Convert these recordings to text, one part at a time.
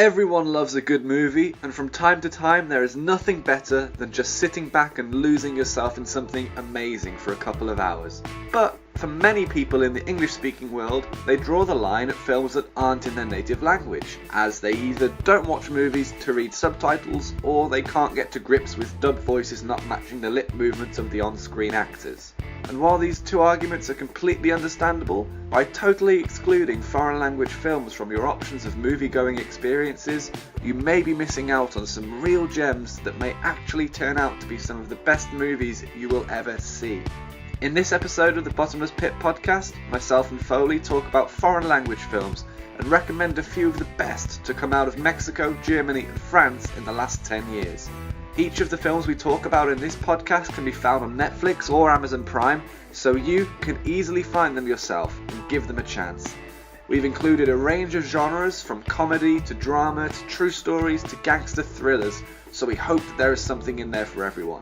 Everyone loves a good movie, and from time to time there is nothing better than just sitting back and losing yourself in something amazing for a couple of hours. But for many people in the English-speaking world, they draw the line at films that aren't in their native language, as they either don't watch movies to read subtitles, or they can't get to grips with dubbed voices not matching the lip movements of the on-screen actors. And while these two arguments are completely understandable, by totally excluding foreign language films from your options of movie-going experiences, you may be missing out on some real gems that may actually turn out to be some of the best movies you will ever see. In this episode of the Bottomless Pit podcast, myself and Foley talk about foreign language films and recommend a few of the best to come out of Mexico, Germany and France in the last 10 years. Each of the films we talk about in this podcast can be found on Netflix or Amazon Prime, so you can easily find them yourself and give them a chance. We've included a range of genres from comedy to drama to true stories to gangster thrillers, so we hope that there is something in there for everyone.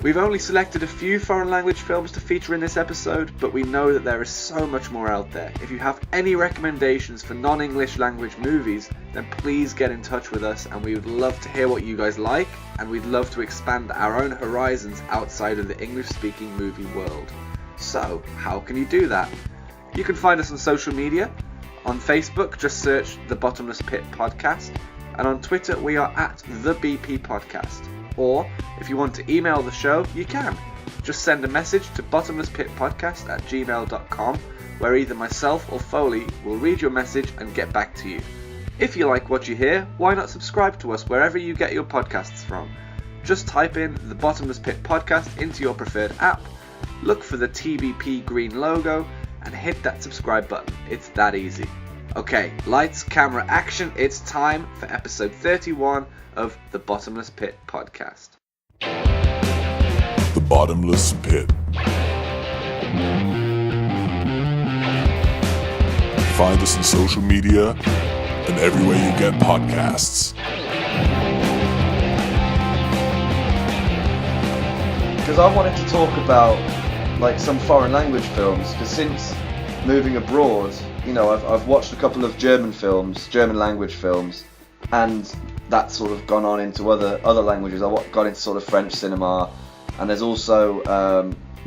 We've only selected a few foreign language films to feature in this episode, but we know that there is so much more out there. If you have any recommendations for non-English language movies, then please get in touch with us, and we would love to hear what you guys like, and we'd love to expand our own horizons outside of the English-speaking movie world. So, how can you do that? You can find us on social media. On Facebook, just search The Bottomless Pit Podcast, and on Twitter we are at The BP Podcast. Or, if you want to email the show, you can. Just send a message to bottomlesspitpodcast@gmail.com, where either myself or Foley will read your message and get back to you. If you like what you hear, why not subscribe to us wherever you get your podcasts from? Just type in The Bottomless Pit Podcast into your preferred app, look for the TBP green logo, and hit that subscribe button. It's that easy. Okay, lights, camera, action. It's time for episode 31 of the Bottomless Pit Podcast. The Bottomless Pit. Find us on social media and everywhere you get podcasts. Because I wanted to talk about some foreign language films, because since moving abroad, I've watched a couple of German language films, and that's sort of gone on into other languages. I got into sort of French cinema, and there's also,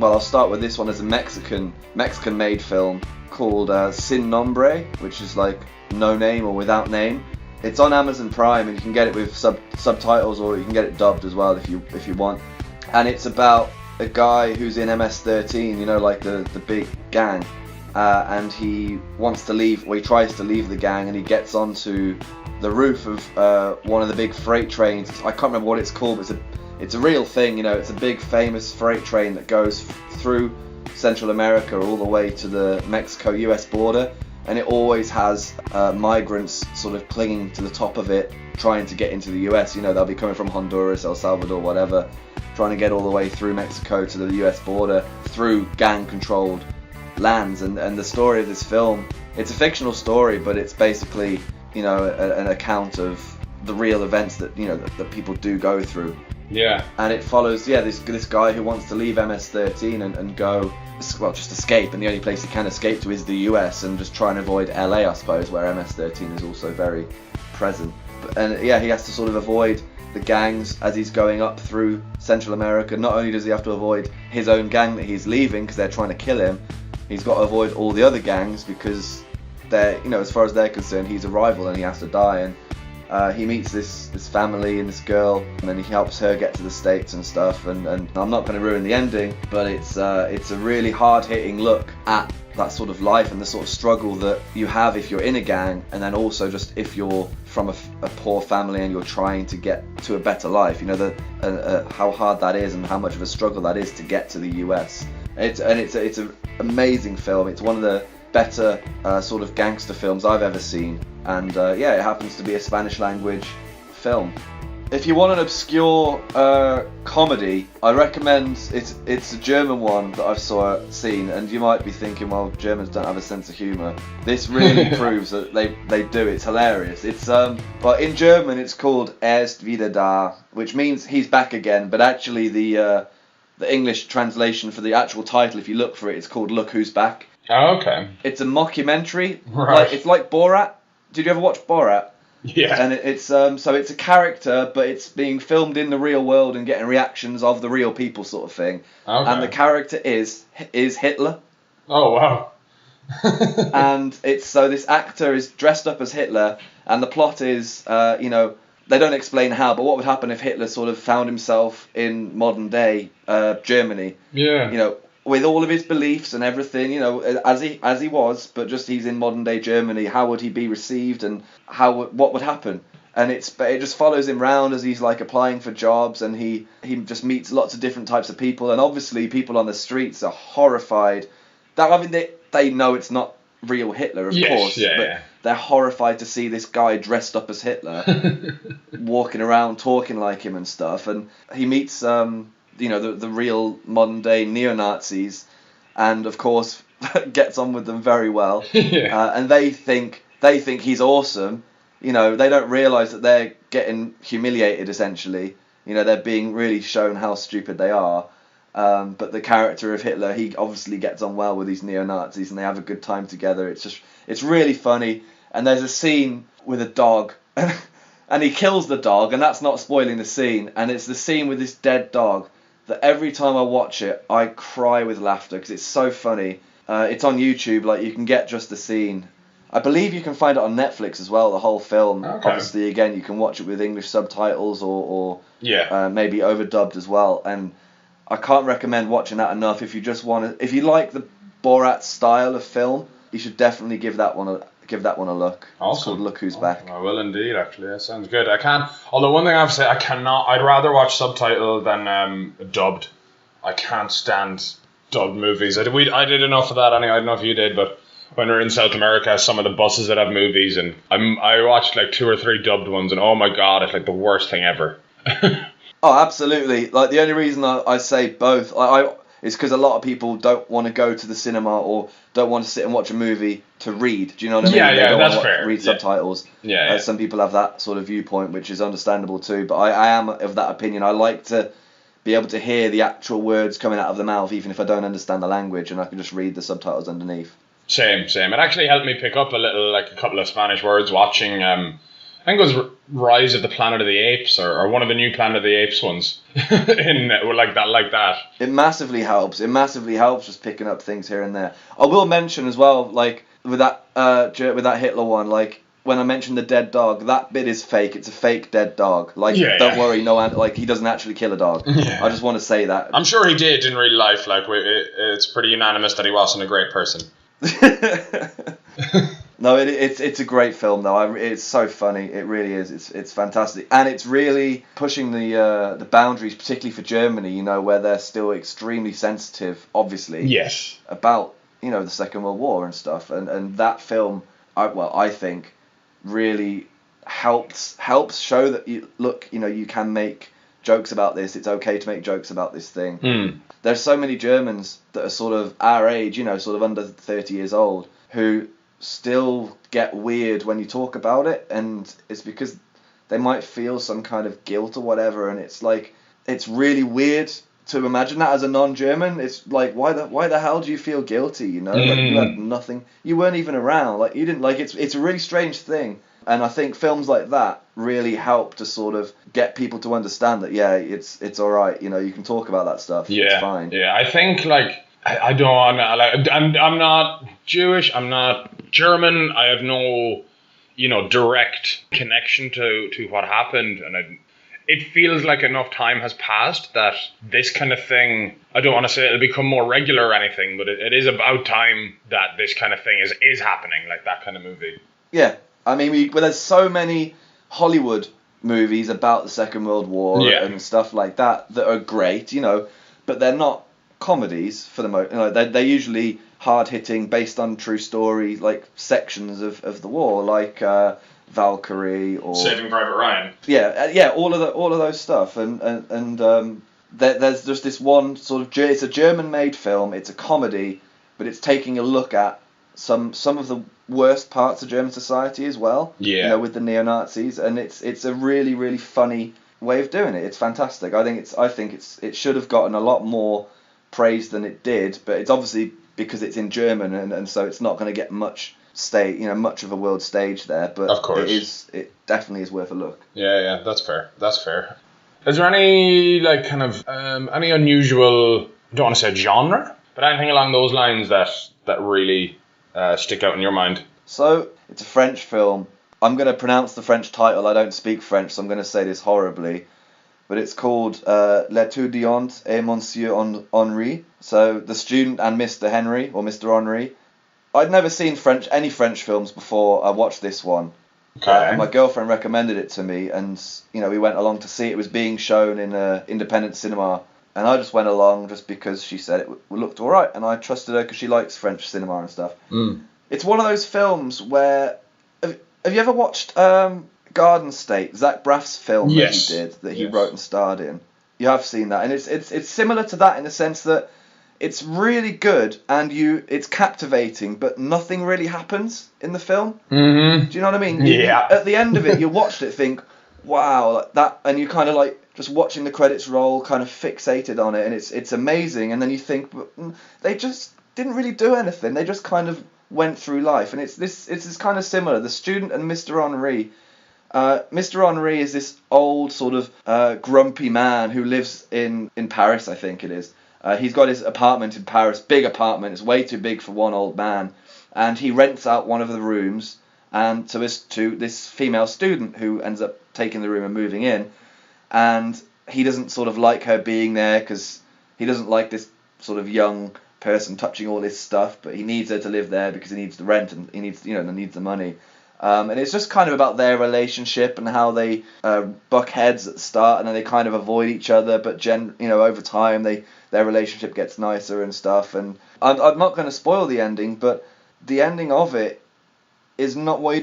I'll start with this one. As a Mexican-made film called Sin Nombre, which is like no name or without name. It's on Amazon Prime, and you can get it with subtitles, or you can get it dubbed as well if you want. And it's about a guy who's in MS-13, the big gang. And he wants to leave, he tries to leave the gang, and he gets onto the roof of one of the big freight trains. I can't remember what it's called, but it's a real thing, it's a big famous freight train that goes through Central America all the way to the Mexico-US border, and it always has migrants sort of clinging to the top of it, trying to get into the US. They'll be coming from Honduras, El Salvador, whatever, trying to get all the way through Mexico to the US border through gang-controlled lands. And the story of this film, it's a fictional story, but it's basically an account of the real events that that people do go through. Yeah. And it follows this guy who wants to leave MS-13 and go, just escape, and the only place he can escape to is the US, and just try and avoid LA, I suppose, where MS-13 is also very present. And he has to sort of avoid the gangs as he's going up through Central America. Not only does he have to avoid his own gang that he's leaving because they're trying to kill him, he's got to avoid all the other gangs because they're, as far as they're concerned, he's a rival and he has to die. And he meets this family and this girl, and then he helps her get to the States and stuff. And I'm not going to ruin the ending, but it's a really hard-hitting look at that sort of life and the sort of struggle that you have if you're in a gang, and then also just if you're from a poor family and you're trying to get to a better life. How hard that is and how much of a struggle that is to get to the US. It's an amazing film. It's one of the better sort of gangster films I've ever seen, and it happens to be a Spanish language film. If you want an obscure comedy, I recommend it's a German one that I've seen, and you might be thinking, well, Germans don't have a sense of humour. This really proves that they do. It's hilarious. It's but in German it's called ist wieder da, which means he's back again, but actually the English translation for the actual title, if you look for it, it's called Look Who's Back. Oh, okay. It's a mockumentary. Right. It's like Borat. Did you ever watch Borat? Yeah. And it's so it's a character, but it's being filmed in the real world and getting reactions of the real people, sort of thing. Okay. And the character is Hitler. Oh wow. And it's so this actor is dressed up as Hitler, and the plot is, they don't explain how, but what would happen if Hitler sort of found himself in modern day Germany? Yeah. With all of his beliefs and everything, as he was, but just he's in modern day Germany. How would he be received, and what would happen? And it just follows him round as he's like applying for jobs, and he just meets lots of different types of people, and obviously people on the streets are horrified. They know it's not real Hitler, of course, but they're horrified to see this guy dressed up as Hitler, walking around talking like him and stuff. And he meets, the real modern day neo-Nazis, and of course gets on with them very well. And they think he's awesome. They don't realise that they're getting humiliated, essentially. They're being really shown how stupid they are. But the character of Hitler, he obviously gets on well with these neo-Nazis, and they have a good time together. It's really funny. And there's a scene with a dog, and he kills the dog, and that's not spoiling the scene. And it's the scene with this dead dog that every time I watch it, I cry with laughter because it's so funny. It's on YouTube, like you can get just the scene. I believe you can find it on Netflix as well, the whole film. Okay. Obviously, again, you can watch it with English subtitles or maybe overdubbed as well. And I can't recommend watching that enough. If you like the Borat style of film, you should definitely give that one a look. Awesome. It's called Look Who's Back. I will indeed, actually. That sounds good. Although one thing I have to say, I'd rather watch subtitled than dubbed. I can't stand dubbed movies. I did enough of that anyway. I don't know if you did, but when we're in South America, some of the buses that have movies, and I watched like 2 or 3 dubbed ones, and oh my god, it's like the worst thing ever. Oh, absolutely. Like, the only reason I say both is because a lot of people don't want to go to the cinema or don't want to sit and watch a movie to read. Do you know what I mean? Yeah, they don't that's want to fair. read subtitles. Yeah. Some people have that sort of viewpoint, which is understandable too. But I am of that opinion. I like to be able to hear the actual words coming out of the mouth, even if I don't understand the language, and I can just read the subtitles underneath. Same. It actually helped me pick up a couple of Spanish words watching. I think it was Rise of the Planet of the Apes, or one of the new Planet of the Apes ones, like that. It massively helps. Just picking up things here and there. I will mention as well, like with that Hitler one, like when I mentioned the dead dog, that bit is fake. It's a fake dead dog. Like, don't worry, he doesn't actually kill a dog. Yeah. I just want to say that. I'm sure he did in real life. Like, it's pretty unanimous that he wasn't a great person. No, it's a great film though. It's so funny. It really is. It's fantastic, and it's really pushing the boundaries, particularly for Germany. Where they're still extremely sensitive, obviously. Yes. About the Second World War and stuff, and that film, I think, really helps show that you can make jokes about this. It's okay to make jokes about this thing. There's so many Germans that are sort of our age, sort of under 30 years old, who still get weird when you talk about it, and it's because they might feel some kind of guilt or whatever, and it's like, it's really weird to imagine that as a non-German. It's like, why the hell do you feel guilty? Like, you had nothing, you weren't even around, like you didn't, like, it's a really strange thing. And I think films like that really help to sort of get people to understand that it's all right, you can talk about that stuff. It's fine. Yeah, I think I'm not Jewish, I'm not German, I have no, direct connection to what happened, and it feels like enough time has passed that this kind of thing, I don't want to say it'll become more regular or anything, but it is about time that this kind of thing is happening, like that kind of movie. Yeah, I mean, there's so many Hollywood movies about the Second World War and stuff like that are great, but they're not comedies for the most. They're usually hard-hitting, based on true story, like sections of the war, like Valkyrie or Saving Private Ryan. All of those stuff, and there's just this one sort of, it's a German-made film. It's a comedy, but it's taking a look at some of the worst parts of German society as well. Yeah. With the neo-Nazis, and it's a really, really funny way of doing it. It's fantastic. I think it should have gotten a lot more praise than it did, but it's obviously because it's in German, and so it's not going to get much stage, much of a world stage there, but Of course. it definitely is worth a look. Yeah, that's fair. Is there any like kind of any unusual, I don't want to say genre, but anything along those lines that really stick out in your mind? So it's a French film. I'm going to pronounce the French title. I don't speak French, so I'm going to say this horribly. But it's called L'étudiante et Monsieur Henri. So the student and Mr. Henry, or Mr. Henri. I'd never seen any French films before I watched this one. Okay. And my girlfriend recommended it to me, and we went along to see it. It was being shown in an independent cinema, and I just went along just because she said it looked all right, and I trusted her because she likes French cinema and stuff. It's one of those films where have you ever watched Garden State, Zach Braff's film Yes. that he wrote and starred in? You have seen that, and it's similar to that in the sense that it's really good and it's captivating, but nothing really happens in the film. Mm-hmm. Do you know what I mean? Yeah. At the end of it, you watched it, think, wow, like that, and you kind of like just watching the credits roll, kind of fixated on it, and it's amazing. And then you think, but they just didn't really do anything. They just kind of went through life, and it's this kind of similar. The student and Mr. Henri. Mr. Henri is this old sort of grumpy man who lives in Paris, I think it is. He's got his apartment in Paris, big apartment. It's way too big for one old man, and he rents out one of the rooms and to this female student who ends up taking the room and moving in, and he doesn't sort of like her being there because he doesn't like this sort of young person touching all this stuff, but he needs her to live there because he needs the rent and he needs needs the money. And it's just kind of about their relationship and how they buck heads at the start, and then they kind of avoid each other. But over time, their relationship gets nicer and stuff. And I'm not going to spoil the ending, but the ending of it is not what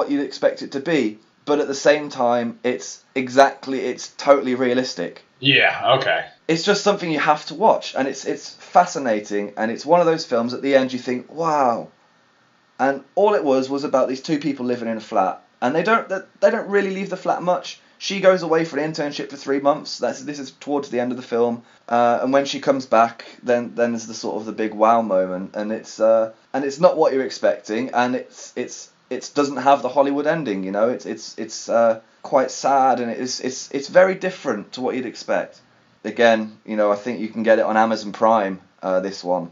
you'd expect it to be. But at the same time, it's totally realistic. Yeah. Okay. It's just something you have to watch, and it's fascinating. And it's one of those films at the end you think, wow. And all it was about these two people living in a flat, and they don't really leave the flat much. She goes away for an internship for 3 months. This is towards the end of the film, and when she comes back, then there's the sort of the big wow moment, and it's not what you're expecting, and it doesn't have the Hollywood ending, It's quite sad, and it's very different to what you'd expect. Again, I think you can get it on Amazon Prime. This one.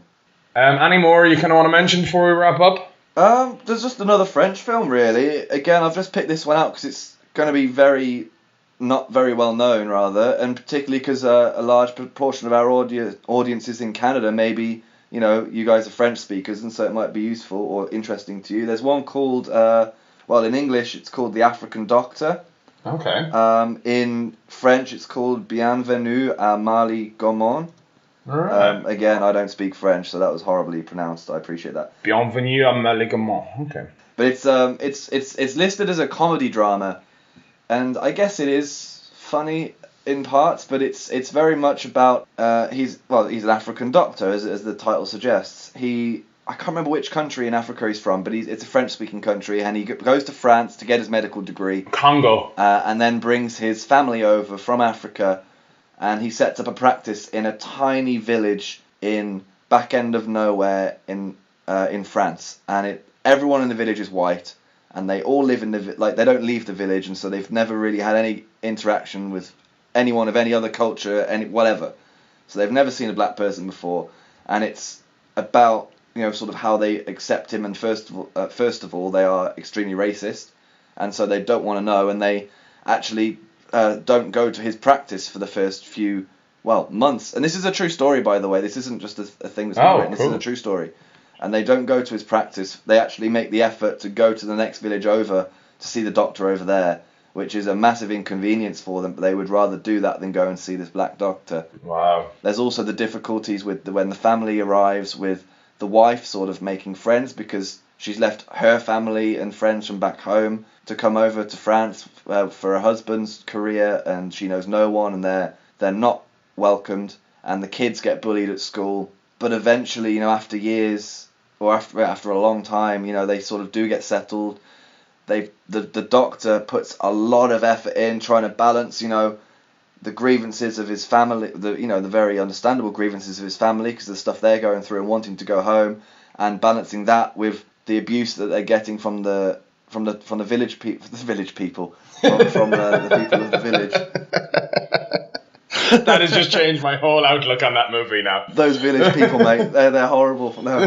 Any more you kind of want to mention before we wrap up? There's just another French film, really. Again, I've just picked this one out because it's going to be not very well known, rather, and particularly because a large proportion of our audience is in Canada. Maybe, you guys are French speakers, and so it might be useful or interesting to you. There's one called, in English, it's called The African Doctor. Okay. In French, it's called Bienvenue à Marly-Gormont. Right. Again, I don't speak French, so that was horribly pronounced. I appreciate that. Bienvenue à Marly-Gormont. Okay. But it's listed as a comedy drama, and I guess it is funny in parts, but it's very much about he's an African doctor, as the title suggests. I can't remember which country in Africa he's from, but it's a French-speaking country, and he goes to France to get his medical degree. Congo. And then brings his family over from Africa. And he sets up a practice in a tiny village in back end of nowhere in France, and everyone in the village is white, and they all live in they don't leave the village, and so they've never really had any interaction with anyone of any other culture, whatever. So they've never seen a black person before, and it's about sort of how they accept him, and first of all they are extremely racist, and so they don't want to know, and they actually don't go to his practice for the first few months. And this is a true story, by the way. This isn't just a thing that's been written. This is a true story. And they don't go to his practice. They actually make the effort to go to the next village over to see the doctor over there, which is a massive inconvenience for them. But they would rather do that than go and see this black doctor. Wow. There's also the difficulties with when the family arrives, with the wife sort of making friends, because she's left her family and friends from back home to come over to France for her husband's career, and she knows no one, and they're not welcomed, and the kids get bullied at school. But eventually, after years or after a long time, they sort of do get settled. The doctor puts a lot of effort in trying to balance, the grievances of his family, the very understandable grievances of his family because of the stuff they're going through and wanting to go home, and balancing that with the abuse that they're getting from the village people, from the people of the village. That has just changed my whole outlook on that movie now. Those village people, mate, they're horrible. No,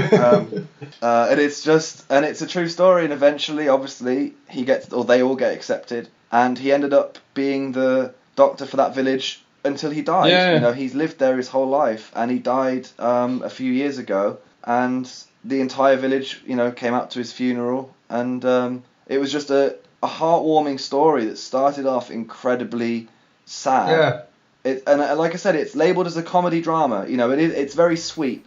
and it's a true story. And eventually, obviously, they all get accepted, and he ended up being the doctor for that village until he died. Yeah. You know, he's lived there his whole life, and he died a few years ago, and the entire village, you know, came out to his funeral, and it was just a heartwarming story that started off incredibly sad. Yeah. And like I said, it's labelled as a comedy drama. You know, it's very sweet,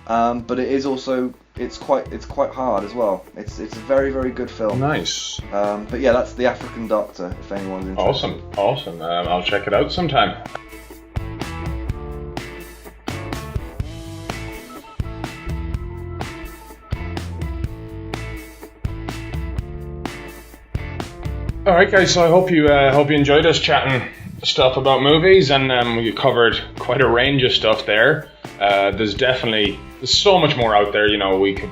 but it is also it's quite hard as well. It's a very, very good film. Nice. But yeah, that's The African Doctor. If anyone's interested. Awesome. I'll check it out sometime. All right, guys. So I hope you enjoyed us chatting stuff about movies, and we covered quite a range of stuff there. There's so much more out there. You know, we could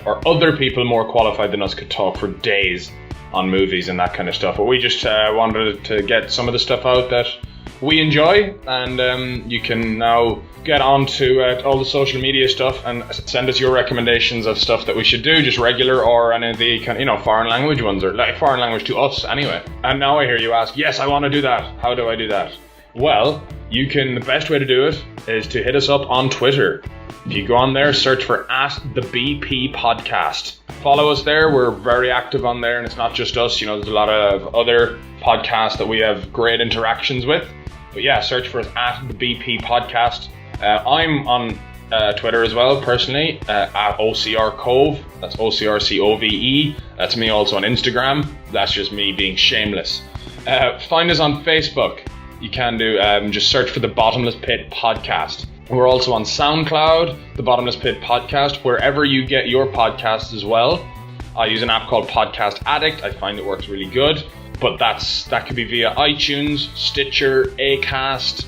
or other people more qualified than us could talk for days on movies and that kind of stuff. But we just wanted to get some of the stuff out that we enjoy, and you can now get on to all the social media stuff and send us your recommendations of stuff that we should do, just regular or any of the kind of, foreign language ones, or like foreign language to us anyway. And now I hear you ask, yes, I want to do that. How do I do that? Well, the best way to do it is to hit us up on Twitter. If you go on there, search for @TheBP Podcast. Follow us there. We're very active on there, and it's not just us. You know, there's a lot of other podcasts that we have great interactions with. But yeah, search for us @TheBP Podcast. I'm on Twitter as well, personally, at OCR Cove. That's OCRCOVE. That's me also on Instagram. That's just me being shameless. Find us on Facebook. You can do, just search for the Bottomless Pit Podcast. We're also on SoundCloud, the Bottomless Pit Podcast, wherever you get your podcasts as well. I use an app called Podcast Addict. I find it works really good. But that could be via iTunes, Stitcher, Acast,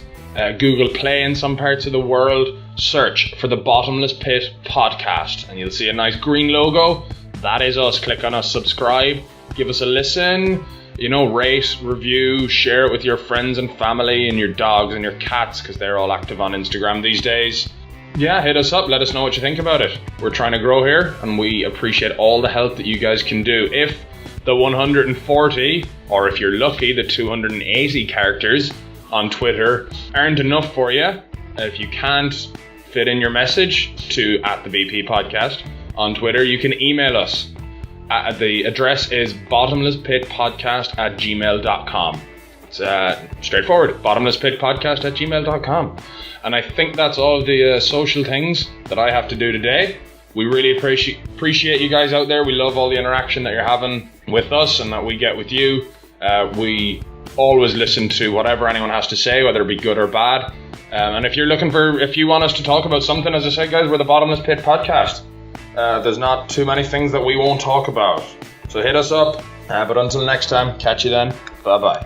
Google Play in some parts of the world. Search for the Bottomless Pit Podcast, and you'll see a nice green logo. That is us. Click on us, subscribe, give us a listen. You know, rate, review, share it with your friends and family and your dogs and your cats, because they're all active on Instagram these days. Yeah, hit us up. Let us know what you think about it. We're trying to grow here, and we appreciate all the help that you guys can do. If the 140, or if you're lucky, the 280 characters on Twitter aren't enough for you, if you can't fit in your message to @TheBP Podcast on Twitter, you can email us. The address is bottomlesspitpodcast@gmail.com. It's straightforward, bottomlesspitpodcast@gmail.com. And I think that's all of the social things that I have to do today. We really appreciate you guys out there. We love all the interaction that you're having with us and that we get with you. We always listen to whatever anyone has to say, whether it be good or bad. And if you want us to talk about something, as I said, guys, we're the Bottomless Pit Podcast. There's not too many things that we won't talk about. So hit us up. But until next time, catch you then. Bye-bye.